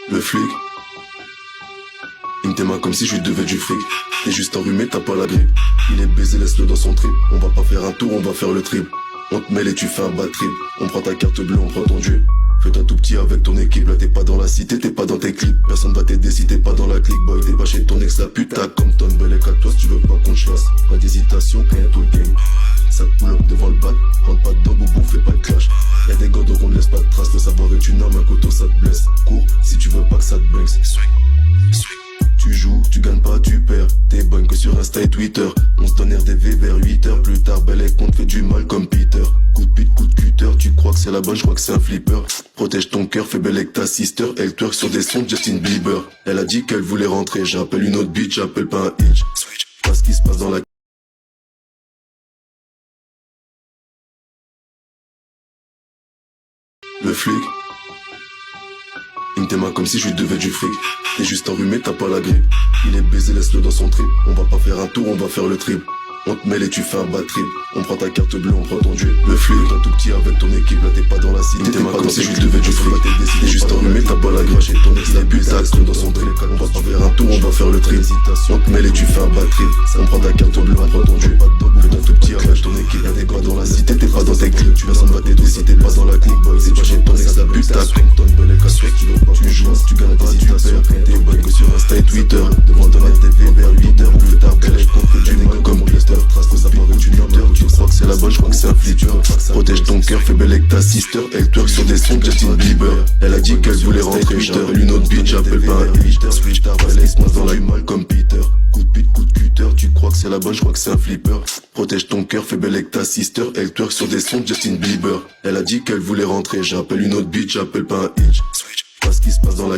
Le flic, il me tes mains comme si je lui devais du fric. T'es juste enrhumé, t'as pas la grippe. Il est baisé, laisse-le dans son trip. On va pas faire un tour, on va faire le triple. On te mêle et tu fais un bad trip. On prend ta carte bleue, on prend ton dieu. Fais-toi tout petit avec ton équipe. Là t'es pas dans la cité, t'es pas dans tes clips. Personne va t'aider si t'es pas dans la clique. Boy, t'es pas chez ton ex, la pute. T'as comme ton bel à toi si tu veux pas qu'on te chasse. Pas d'hésitation quand y'a tout le game. Ça te pull up devant le bat. Rentre pas dedans, boubou, fais pas de clash. Y'a des gars donc on ne laisse pas de traces. Le savoir est une arme, un couteau ça te blesse. Cours si tu veux pas que ça te banks. Tu joues, tu gagnes pas, tu perds. T'es bonne que sur Insta et Twitter. On se donne RDV vers 8h. Plus tard, belle et qu'on te fait du mal comme Peter. Coup de pute, coup de cutter. Tu crois que c'est la bonne, je crois que c'est un flipper. Protège ton cœur, fais belle avec ta sister. Elle twerk sur des sons de Justin Bieber. Elle a dit qu'elle voulait rentrer. J'appelle une autre bitch, j'appelle pas un hitch. Pas ce qui se passe dans la... Le flic, il me tes mains comme si je lui devais du fric. T'es juste enrhumé, t'as pas la grippe. Il est baisé, laisse-le dans son trip. On va pas faire un tour, on va faire le triple. On te mêle et tu fais un bad trip. On prend ta carte bleue, on prend ton dieu. Le flic, t'es tout petit avec ton équipe. Là t'es pas dans la cité, t'es pas comme si je lui devais du fric. T'es juste enrhumé, t'as pas la grippe. Chez ton ex, la pute, t'as dans son trip. On va pas faire un tour, on va faire le trip. On te mêle et tu fais un bad trip. On prend ta carte bleue, on prend ton dieu. Fais-toi tout petit avec ton équipe. Là t'es pas dans la cité, t'es pas dans tes clips. Personne va t'aider si t'es pas dans la clique. Boy, c'est pas chez ton ex, la pute, t'as tu joues, tu gagnes pas, tu perds. T'es bonne que sur Insta et Twitter. Devant ton RDV vers 8h. Plus tard, belle et qu'on fait du mal comme Blister. Trace de savoir et tu numéro. Tu crois que c'est la bonne, je crois que c'est un flipper. Protège ton cœur, fais belle avec ta sister. Elle twerk sur des sons de Justin Bieber. Elle a dit qu'elle voulait rentrer. J'appelle une autre bitch, j'appelle pas un hitch. Switch tard, belle et dans la mal comme Peter. Coup de pute, coup de cutter. Tu crois que c'est la bonne, je crois que c'est un flipper. Protège ton cœur, fais belle avec ta sister. Elle twerk sur des sons de Justin Bieber. Elle a dit qu'elle voulait rentrer. J'appelle une autre bitch, j'appelle pas un hitch. Pas ce qui se passe dans la